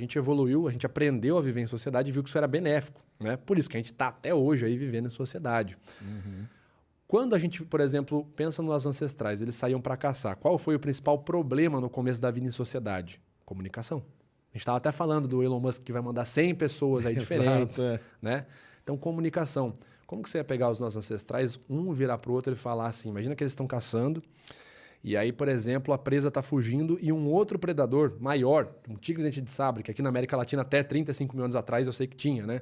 gente evoluiu, a gente aprendeu a viver em sociedade e viu que isso era benéfico, né? Por isso que a gente está até hoje aí vivendo em sociedade. Quando a gente, por exemplo, pensa nos ancestrais, eles saíam para caçar. Qual foi o principal problema no começo da vida em sociedade? Comunicação. A gente estava até falando do Elon Musk que vai mandar 100 pessoas aí diferentes, né? Então, comunicação. Como que você ia pegar os nossos ancestrais, um virar para o outro e falar assim, imagina que eles estão caçando, e aí, por exemplo, a presa está fugindo e um outro predador maior, um tigre dente de sabre, que aqui na América Latina até 35 mil anos atrás eu sei que tinha, né?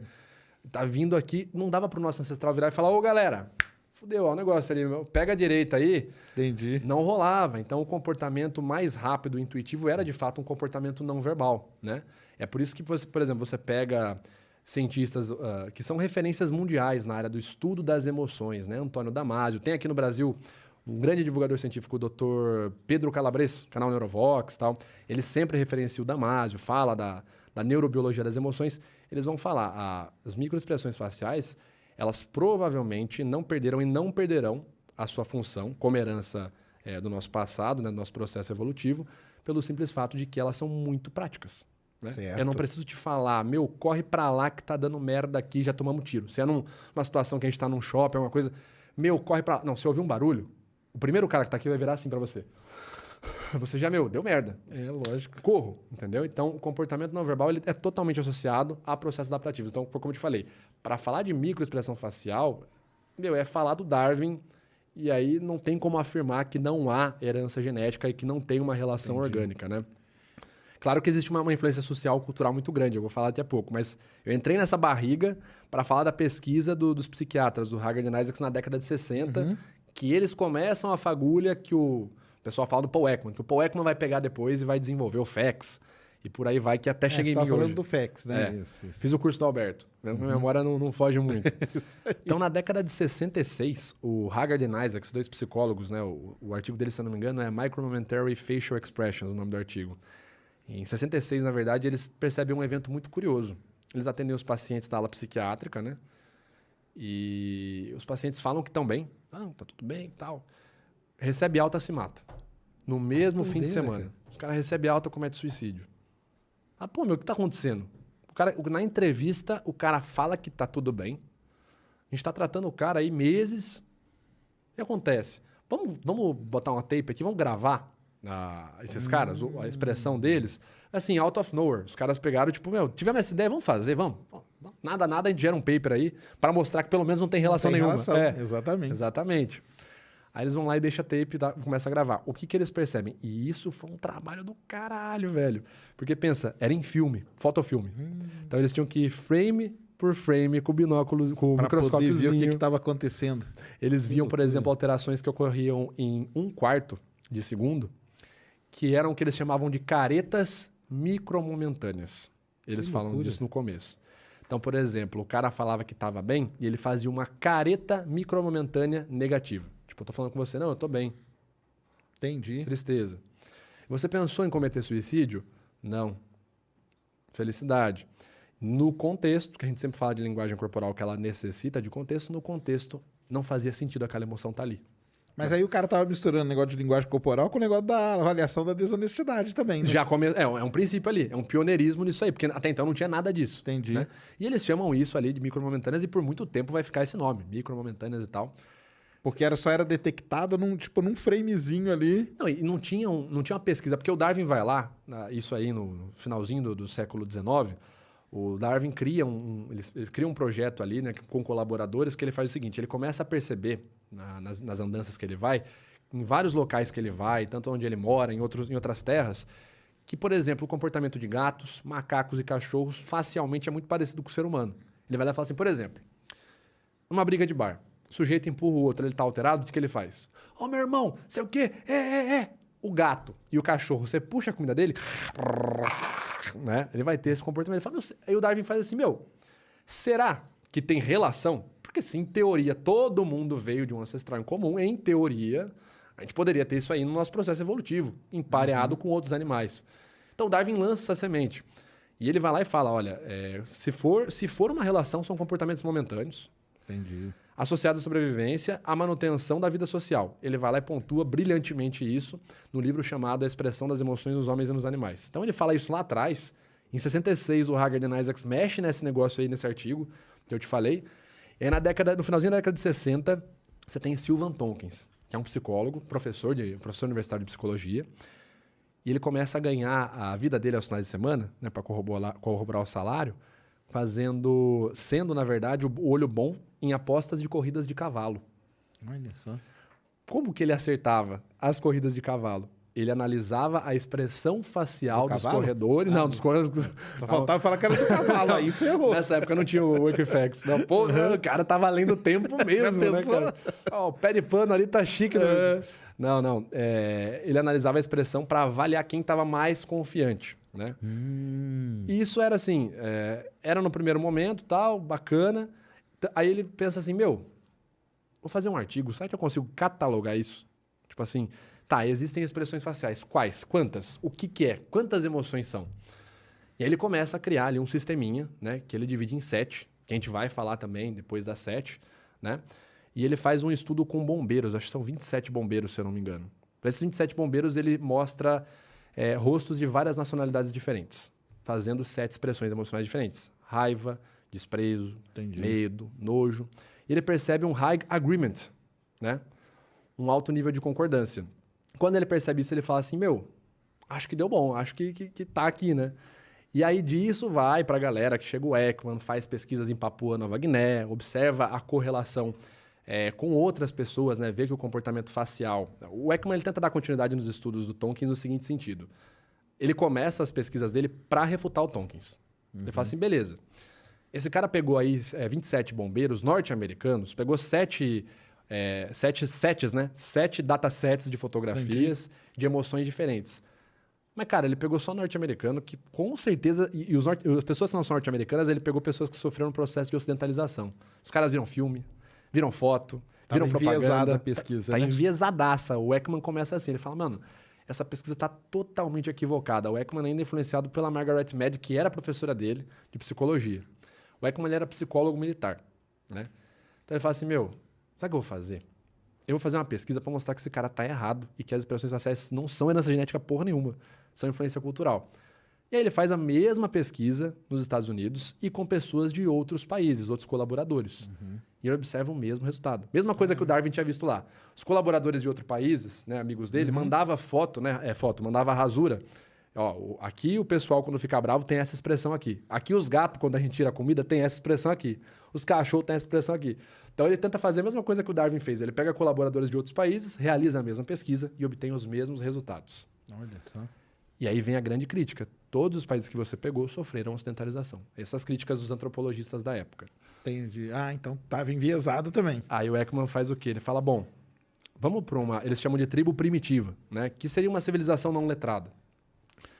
Tá vindo aqui, não dava para o nosso ancestral virar e falar, ô galera, fudeu, ó, o negócio ali, pega a direita aí. Entendi. Não rolava. Então, o comportamento mais rápido, intuitivo, era de fato um comportamento não verbal, né? É por isso que, você, por exemplo, você pega cientistas que são referências mundiais na área do estudo das emoções, né? Antônio Damasio. Tem aqui no Brasil um grande divulgador científico, o Dr. Pedro Calabres, canal Neurovox e tal. Ele sempre referencia o Damasio, fala da neurobiologia das emoções. Eles vão falar, as microexpressões faciais, elas provavelmente não perderam e não perderão a sua função como herança do nosso passado, né, do nosso processo evolutivo, pelo simples fato de que elas são muito práticas. Né? Eu não preciso te falar, meu, corre pra lá que tá dando merda aqui, já tomamos tiro. Se é numa situação que a gente tá num shopping, alguma coisa, meu, corre pra lá. Não, se ouvir um barulho, o primeiro cara que tá aqui vai virar assim pra você. Você já, meu, deu merda. É, lógico. Corro, entendeu? Então, o comportamento não verbal ele é totalmente associado a processos adaptativos. Então, como eu te falei, para falar de microexpressão facial, meu, é falar do Darwin, e aí não tem como afirmar que não há herança genética e que não tem uma relação orgânica, né? Claro que existe uma influência social, cultural muito grande, eu vou falar daqui a pouco, mas eu entrei nessa barriga para falar da pesquisa dos psiquiatras, do Haggard e Isaacs, na década de 60, que eles começam a fagulha que o pessoal fala do Paul Ekman, que o Paul Ekman vai pegar depois e vai desenvolver o FACS, e por aí vai, que até chega em mim hoje. Você tá falando do FACS, né? Isso. Fiz o curso do Alberto, minha memória não foge muito. Então, na década de 66, o Haggard e Isaacs, dois psicólogos, né, o artigo deles, se eu não me engano, é Micromomentary Facial Expressions, o nome do artigo. Em 66, na verdade, eles percebem um evento muito curioso. Eles atendem os pacientes da ala psiquiátrica, né? E os pacientes falam que estão bem. Ah, tá tudo bem e tal. Recebe alta, se mata. No mesmo fim de semana. Os caras recebem alta, comete suicídio. Ah, pô, meu, o que tá acontecendo? Na entrevista, o cara fala que tá tudo bem. A gente tá tratando o cara aí meses. O que acontece? Vamos botar uma tape aqui, vamos gravar esses caras, a expressão deles. Assim, out of nowhere. Os caras pegaram, tipo, meu, tivemos essa ideia, vamos fazer, vamos. Nada, a gente gera um paper aí para mostrar que pelo menos não tem relação nenhuma. Exatamente. Aí eles vão lá e deixam a tape e começam a gravar. O que eles percebem? E isso foi um trabalho do caralho, velho. Porque pensa, era em filme, fotofilme. Então eles tinham que ir frame por frame com o binóculo, com o microscópiozinho. Pra poder ver o que estava acontecendo. Eles viam, por exemplo, alterações que ocorriam em 1/4 de segundo, que eram o que eles chamavam de caretas micromomentâneas. Eles falam disso no começo. Então, por exemplo, o cara falava que estava bem e ele fazia uma careta micromomentânea negativa. Tipo, eu tô falando com você, não, eu tô bem. Entendi. Tristeza. Você pensou em cometer suicídio? Não. Felicidade. No contexto, que a gente sempre fala de linguagem corporal, que ela necessita de contexto, no contexto não fazia sentido aquela emoção estar ali. Mas aí o cara tava misturando o negócio de linguagem corporal com o negócio da avaliação da desonestidade também, né? É um princípio ali, é um pioneirismo nisso aí, porque até então não tinha nada disso. Entendi. Né? E eles chamam isso ali de micromomentâneas e por muito tempo vai ficar esse nome, micromomentâneas e tal. Porque só era detectado num framezinho ali. Não, e não tinha uma pesquisa, porque o Darwin vai lá, isso aí no finalzinho do século XIX, o Darwin cria ele cria um projeto ali, né, com colaboradores, que ele faz o seguinte, ele começa a perceber nas andanças que ele vai, em vários locais que ele vai, tanto onde ele mora, em outras terras, que, por exemplo, o comportamento de gatos, macacos e cachorros facialmente é muito parecido com o ser humano. Ele vai lá e fala assim, por exemplo, numa briga de bar, o sujeito empurra o outro, ele tá alterado, o que ele faz? Ô, meu irmão, sei o quê? O gato e o cachorro, você puxa a comida dele, né? Ele vai ter esse comportamento. Ele fala, aí o Darwin faz assim, será que tem relação? Porque se em teoria todo mundo veio de um ancestral em comum, em teoria, a gente poderia ter isso aí no nosso processo evolutivo, empareado com outros animais. Então Darwin lança essa semente. E ele vai lá e fala, olha, se for uma relação, são comportamentos momentâneos. Entendi. Associados à sobrevivência, à manutenção da vida social. Ele vai lá e pontua brilhantemente isso no livro chamado A Expressão das Emoções nos Homens e nos Animais. Então ele fala isso lá atrás Em 66, o Haggard e Isaacs mexe nesse negócio aí, nesse artigo que eu te falei. E aí, no finalzinho da década de 60, você tem Sylvan Tompkins, que é um psicólogo, professor universitário de psicologia. E ele começa a ganhar a vida dele aos finais de semana, né, para corroborar o salário, sendo, na verdade, o olho bom em apostas de corridas de cavalo. Olha só. Como que ele acertava as corridas de cavalo? Ele analisava a expressão facial dos corredores. Não, dos corredores. Só faltava falar que era do cavalo, aí ferrou. Nessa época não tinha o Equifax. Não, pô, o cara tá valendo tempo mesmo, né, cara? Ó, o pé de pano ali tá chique. Não. Ele analisava a expressão para avaliar quem estava mais confiante, né? E isso era assim, era no primeiro momento, tal, bacana. Aí ele pensa assim, vou fazer um artigo, será que eu consigo catalogar isso? Tipo assim, tá, existem expressões faciais. Quais? Quantas? O que é? Quantas emoções são? E aí ele começa a criar ali um sisteminha, né? Que ele divide em 7, que a gente vai falar também depois das 7, né? E ele faz um estudo com bombeiros, acho que são 27 bombeiros, se eu não me engano. Para esses 27 bombeiros, ele mostra rostos de várias nacionalidades diferentes, fazendo 7 expressões emocionais diferentes. Raiva, desprezo, medo, nojo. E ele percebe um high agreement, né? Um alto nível de concordância. Quando ele percebe isso, ele fala assim, acho que deu bom, acho que tá aqui, né? E aí disso vai para a galera que chega o Ekman, faz pesquisas em Papua Nova Guiné, observa a correlação com outras pessoas, né? Vê que o comportamento facial... O Ekman ele tenta dar continuidade nos estudos do Tompkins no seguinte sentido. Ele começa as pesquisas dele para refutar o Tompkins. Ele fala assim, beleza, esse cara pegou aí 27 bombeiros norte-americanos, pegou 7 sets, né? 7 datasets de fotografias de emoções diferentes. Mas, cara, ele pegou só norte-americano, que com certeza... E as pessoas que não são norte-americanas, ele pegou pessoas que sofreram um processo de ocidentalização. Os caras viram filme, viram foto, viram propaganda. Tá enviesada a pesquisa, né? Tá enviesadaça. O Ekman começa assim, ele fala, mano, essa pesquisa tá totalmente equivocada. O Ekman ainda é influenciado pela Margaret Mead, que era professora dele, de psicologia. O Ekman ele era psicólogo militar, né? Então ele fala assim, sabe o que eu vou fazer? Eu vou fazer uma pesquisa para mostrar que esse cara tá errado e que as expressões faciais não são herança genética porra nenhuma, são influência cultural. E aí ele faz a mesma pesquisa nos Estados Unidos e com pessoas de outros países, outros colaboradores. E ele observa o mesmo resultado. Mesma coisa que o Darwin tinha visto lá. Os colaboradores de outros países, né, amigos dele, mandava foto, né, mandava rasura. Ó, aqui o pessoal, quando fica bravo, tem essa expressão aqui. Aqui os gatos, quando a gente tira a comida, tem essa expressão aqui. Os cachorros têm essa expressão aqui. Então ele tenta fazer a mesma coisa que o Darwin fez. Ele pega colaboradores de outros países, realiza a mesma pesquisa e obtém os mesmos resultados. Olha só. E aí vem a grande crítica. Todos os países que você pegou sofreram ocidentalização. Essas críticas dos antropologistas da época. Entendi. Então estava enviesado também. Aí o Ekman faz o quê? Ele fala, bom, vamos para eles chamam de tribo primitiva, né? Que seria uma civilização não letrada.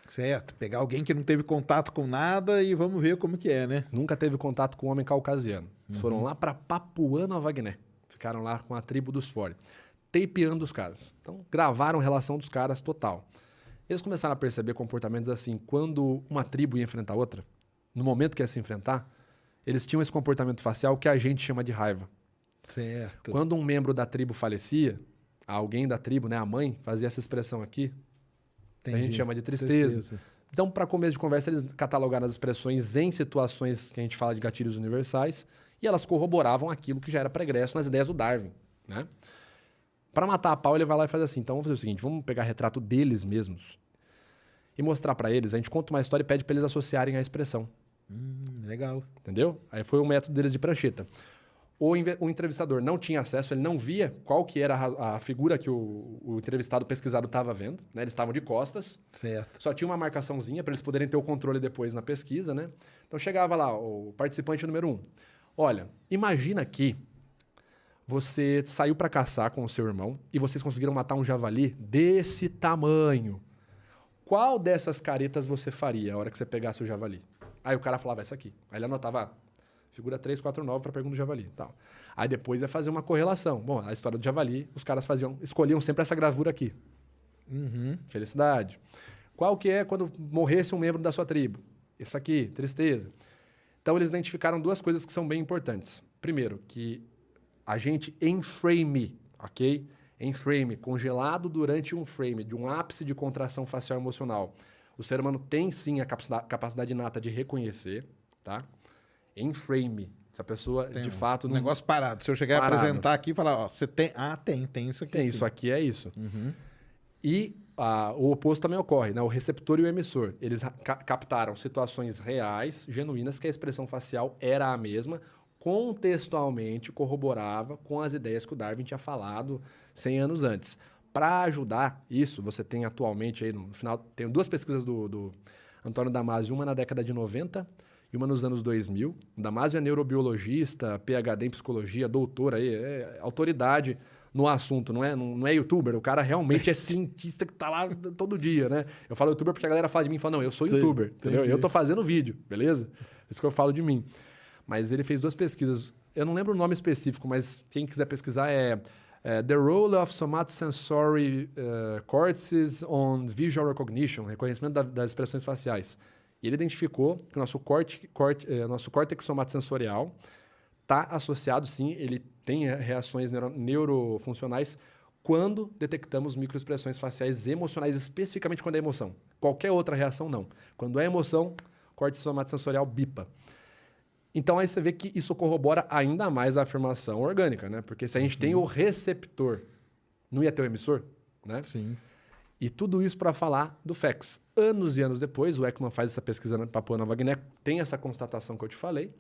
Certo. Pegar alguém que não teve contato com nada e vamos ver como que é, né? Nunca teve contato com o homem caucasiano. Eles foram lá para Papua Nova Guiné. Ficaram lá com a tribo dos Fore. Tapeando os caras. Então, gravaram a relação dos caras total. Eles começaram a perceber comportamentos assim. Quando uma tribo ia enfrentar outra, no momento que ia se enfrentar, eles tinham esse comportamento facial que a gente chama de raiva. Certo. Quando um membro da tribo falecia, alguém da tribo, né, a mãe, fazia essa expressão aqui, que a gente chama de tristeza. Então, para começo de conversa, eles catalogaram as expressões em situações que a gente fala de gatilhos universais e elas corroboravam aquilo que já era pregresso nas ideias do Darwin, né? Para matar a pau, ele vai lá e faz assim. Então, vamos fazer o seguinte, vamos pegar retrato deles mesmos e mostrar para eles. A gente conta uma história e pede para eles associarem a expressão. Legal. Entendeu? Aí foi o método deles de prancheta. O entrevistador não tinha acesso, ele não via qual que era a figura que o entrevistado pesquisado estava vendo, né? Eles estavam de costas. Certo. Só tinha uma marcaçãozinha para eles poderem ter o controle depois na pesquisa, né? Então chegava lá o participante número 1. Olha, imagina que você saiu para caçar com o seu irmão e vocês conseguiram matar um javali desse tamanho. Qual dessas caretas você faria a hora que você pegasse o javali? Aí o cara falava essa aqui. Aí ele anotava figura 349 para a pergunta do javali. Tal. Aí depois ia fazer uma correlação. Bom, a história do javali, os caras escolhiam sempre essa gravura aqui. Felicidade. Qual que é quando morresse um membro da sua tribo? Esse aqui, tristeza. Então eles identificaram duas coisas que são bem importantes. Primeiro, que a gente enframe, ok? Enframe, congelado durante um frame, de um ápice de contração facial emocional. O ser humano tem sim a capacidade inata de reconhecer, tá? Em frame. Se a pessoa, Tem de fato... um negócio parado. Se eu chegar a apresentar aqui e falar, ó, você tem... Ah, tem isso aqui. Tem, sim. isso aqui é isso. Uhum. E o oposto também ocorre, né? O receptor e o emissor. Eles captaram situações reais, genuínas, que a expressão facial era a mesma, contextualmente corroborava com as ideias que o Darwin tinha falado 100 anos antes. Para ajudar isso, você tem atualmente, aí no final, tem duas pesquisas do Antônio Damasio, uma na década de 90 e uma nos anos 2000. O Damasio é neurobiologista, PhD em psicologia, doutor aí, é autoridade no assunto, não é youtuber, o cara realmente é cientista que tá lá todo dia, né? Eu falo youtuber porque a galera fala de mim e fala, não, eu sou youtuber, entendeu? Eu tô fazendo vídeo, beleza? Isso que eu falo de mim. Mas ele fez duas pesquisas, eu não lembro o nome específico, mas quem quiser pesquisar The Role of Somatosensory Cortices on Visual Recognition, reconhecimento das expressões faciais. E ele identificou que o nosso córtex somatosensorial está associado, sim, ele tem reações neurofuncionais quando detectamos microexpressões faciais emocionais, especificamente quando é emoção. Qualquer outra reação, não. Quando é emoção, córtex somatosensorial bipa. Então, aí você vê que isso corrobora ainda mais a afirmação orgânica, né? Porque se a gente tem o receptor, não ia ter o emissor, né? Sim. E tudo isso para falar do FEX. Anos e anos depois, o Ekman faz essa pesquisa na Papua Nova Guiné, tem essa constatação que eu te falei,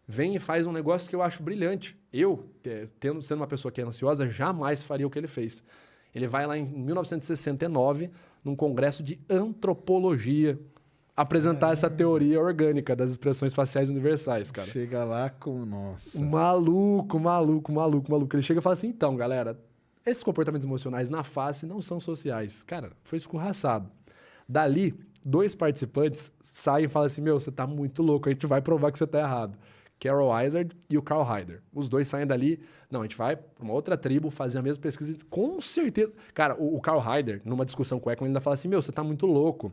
vem e faz um negócio que eu acho brilhante. Eu, sendo uma pessoa que é ansiosa, jamais faria o que ele fez. Ele vai lá em 1969, num congresso de antropologia, apresentar essa teoria orgânica das expressões faciais universais, cara. Chega lá com... Nossa. Maluco. Ele chega e fala assim, então, galera, esses comportamentos emocionais na face não são sociais. Cara, foi escorraçado. Dali, 2 participantes saem e falam assim, meu, você tá muito louco, a gente vai provar que você tá errado. Carol Izard e o Carl Hyder. Os dois saem dali, não, a gente vai para uma outra tribo fazer a mesma pesquisa, com certeza. Cara, o Carl Hyder, numa discussão com o Ekman, ele ainda fala assim, meu, você tá muito louco.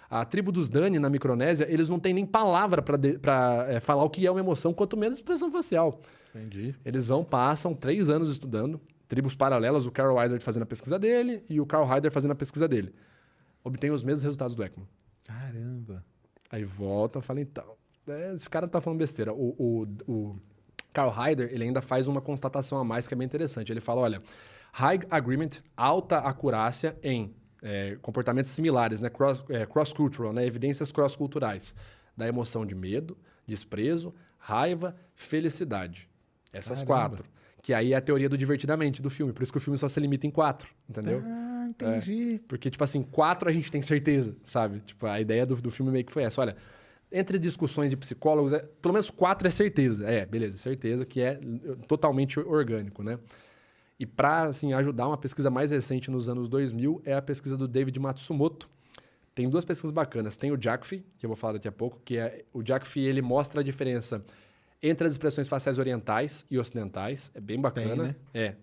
A tribo dos Dani, na Micronésia, eles não têm nem palavra para falar o que é uma emoção, quanto menos expressão facial. Entendi. Eles passam 3 anos estudando, tribos paralelas, o Carl Izard fazendo a pesquisa dele e o Carl Hyder fazendo a pesquisa dele. Obtém os mesmos resultados do Ekman. Caramba. Aí volta e fala, então, esse cara tá falando besteira. O Carl Hyder, ele ainda faz uma constatação a mais que é bem interessante. Ele fala, olha, high agreement, alta acurácia em comportamentos similares, né? Cross-cultural, né? Evidências cross-culturais da emoção de medo, desprezo, raiva, felicidade. Essas Caramba. 4. Que aí é a teoria do divertidamente do filme. Por isso que o filme só se limita em 4, entendeu? Ah, entendi. Porque, tipo assim, 4 a gente tem certeza, sabe? Tipo, a ideia do filme meio que foi essa. Olha, entre discussões de psicólogos, pelo menos 4 é certeza. Beleza, certeza que é totalmente orgânico, né? E para assim, ajudar uma pesquisa mais recente nos anos 2000 é a pesquisa do David Matsumoto. Tem 2 pesquisas bacanas. Tem o JACFI, que eu vou falar daqui a pouco, que o JACFI, ele mostra a diferença entre as expressões faciais orientais e ocidentais. É bem bacana.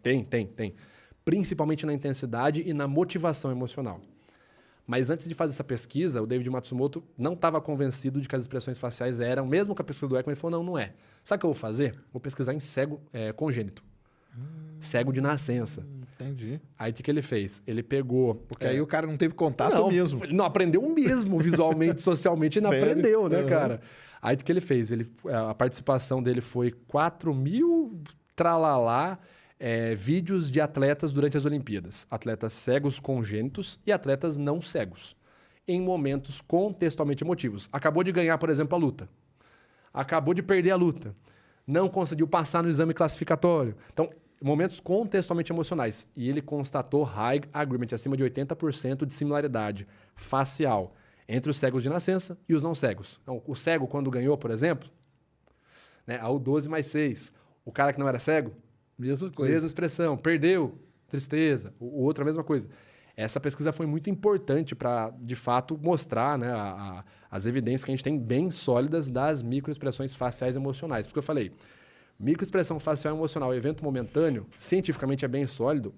Tem, né? Tem. Principalmente na intensidade e na motivação emocional. Mas antes de fazer essa pesquisa, o David Matsumoto não estava convencido de que as expressões faciais eram, mesmo com a pesquisa do Ekman, ele falou, não é. Sabe o que eu vou fazer? Vou pesquisar em cego congênito. Cego de nascença. Entendi. Aí o que ele fez? Ele pegou... Porque aí o cara não teve contato mesmo. Ele não aprendeu mesmo visualmente, socialmente, ele não Sério? aprendeu, né, Uhum. cara? Aí o que ele fez? A participação dele foi 4.000 tralalá vídeos de atletas durante as Olimpíadas. Atletas cegos congênitos e atletas não cegos. Em momentos contextualmente emotivos. Acabou de ganhar, por exemplo, a luta. Acabou de perder a luta. Não conseguiu passar no exame classificatório. Então, momentos contextualmente emocionais. E ele constatou high agreement, acima de 80% de similaridade facial entre os cegos de nascença e os não cegos. Então, o cego, quando ganhou, por exemplo, né, ao 12 mais 6. O cara que não era cego, Mesma coisa. mesma expressão, perdeu, tristeza. O outro, a mesma coisa. Essa pesquisa foi muito importante para, de fato, mostrar, né, as evidências que a gente tem bem sólidas das microexpressões faciais emocionais. Porque eu falei, microexpressão facial emocional, evento momentâneo, cientificamente é bem sólido.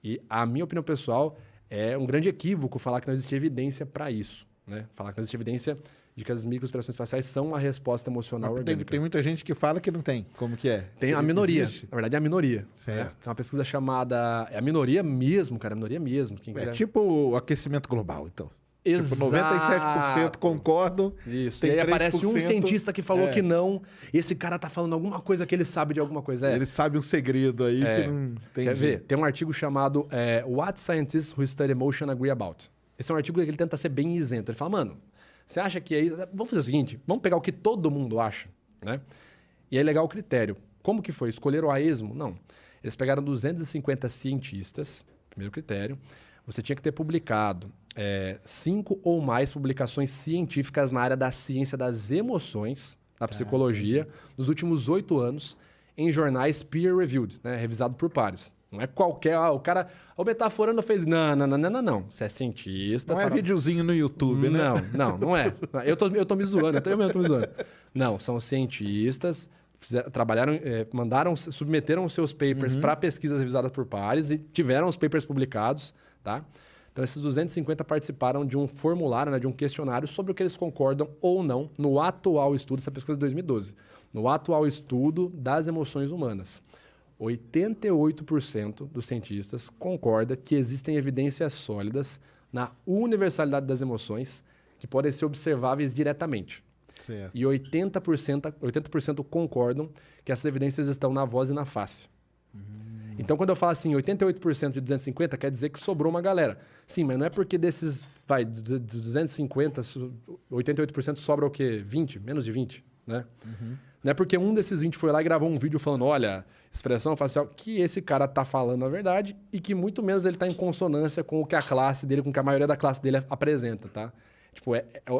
E a minha opinião pessoal é um grande equívoco falar que não existe evidência para isso. Né? Falar que não existe evidência de que as microexpressões faciais são uma resposta emocional orgânica. Tem muita gente que fala que não tem. Como que é? Tem a minoria. Existe? Na verdade, é a minoria. Certo. Tem uma pesquisa chamada... É a minoria mesmo, cara. A minoria mesmo. Quem quiser... tipo o aquecimento global, então. Exato. Tipo, 97% concordam. Isso. Tem e aí aparece um 3%, cientista que falou que não. E esse cara tá falando alguma coisa que ele sabe de alguma coisa. Ele sabe um segredo aí que não tem Quer ver? jeito. Tem um artigo chamado What Scientists Who Study Emotion Agree About. Esse é um artigo que ele tenta ser bem isento. Ele fala, mano, você acha que aí... Vamos fazer o seguinte, vamos pegar o que todo mundo acha, né? E aí legal o critério. Como que foi? Escolheram a esmo? Não. Eles pegaram 250 cientistas, primeiro critério. Você tinha que ter publicado 5 ou mais publicações científicas na área da ciência das emoções, da psicologia, nos últimos 8 anos, em jornais peer-reviewed, né? Revisado por pares. Não é qualquer... o cara... O Metaforando fez... Não. Você é cientista... Não é videozinho no YouTube, né? Não é. Eu tô me zoando. Eu mesmo tô me zoando. Não, são cientistas... Trabalharam, submeteram os seus papers para pesquisas revisadas por pares e tiveram os papers publicados, tá? Então, esses 250 participaram de um formulário, né, de um questionário sobre o que eles concordam ou não no atual estudo, essa pesquisa de 2012, no atual estudo das emoções humanas. 88% dos cientistas concorda que existem evidências sólidas na universalidade das emoções que podem ser observáveis diretamente. Certo. E 80% concordam que essas evidências estão na voz e na face. Então, quando eu falo assim, 88% de 250, quer dizer que sobrou uma galera. Sim, mas não é porque desses, de 250, 88% sobra o quê? 20? Menos de 20, né? Não é porque um desses 20 foi lá e gravou um vídeo falando, olha, expressão facial, que esse cara tá falando a verdade e que muito menos ele tá em consonância com o que a classe dele, com o que a maioria da classe dele apresenta, tá? Tipo,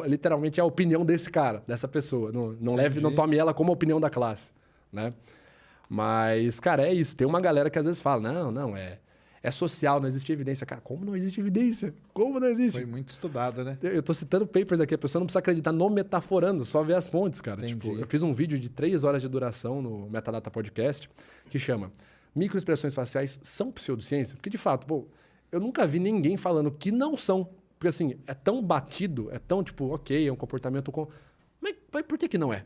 literalmente é a opinião desse cara, dessa pessoa. Não tome ela como a opinião da classe, né? Mas, cara, é isso. Tem uma galera que às vezes fala, é social, não existe evidência. Cara, como não existe evidência? Como não existe? Foi muito estudado, né? Eu tô citando papers aqui, a pessoa não precisa acreditar no Metaforando, só ver as fontes, cara. Tipo, eu fiz um vídeo de 3 horas de duração no Metadata Podcast, que chama Microexpressões Faciais são pseudociência? Porque, de fato, eu nunca vi ninguém falando que não são. Porque, assim, é tão batido, é tão, tipo, ok, é um comportamento... Mas por que não é?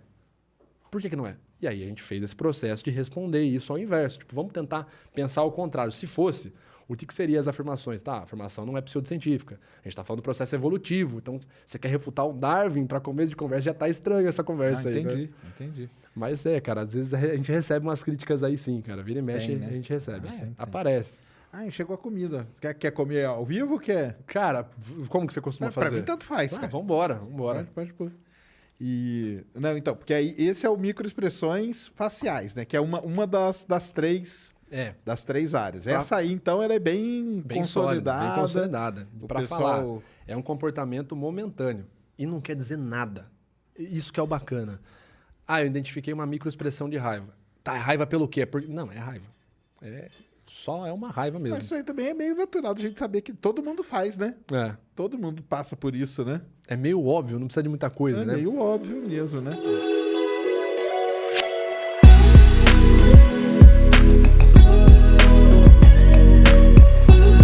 Por que não é? E aí a gente fez esse processo de responder isso ao inverso. Tipo, vamos tentar pensar ao contrário. Se fosse, o que seriam as afirmações? Tá, a afirmação não é pseudocientífica. A gente está falando do processo evolutivo. Então, você quer refutar o Darwin para começo de conversa, já está estranho essa conversa aí. Entendi. Mas cara, às vezes a gente recebe umas críticas aí sim, cara. Vira e mexe, né? A gente recebe. Aparece. Chegou a comida. Quer comer ao vivo ou quer? Cara, como que você costuma fazer? Pra mim tanto faz, cara. Vambora. Pode pôr. Então, porque aí esse é o microexpressões faciais, né? Que é uma das três áreas. Essa aí, então, ela é bem consolidada. Bem consolidada. Para pessoal... falar, é um comportamento momentâneo e não quer dizer nada. Isso que é o bacana. Eu identifiquei uma microexpressão de raiva. Tá, é raiva pelo quê? Não, é raiva. Só é uma raiva mesmo. Mas isso aí também é meio natural da gente saber que todo mundo faz, né? Todo mundo passa por isso, né? É meio óbvio, não precisa de muita coisa, né? É meio óbvio mesmo, né?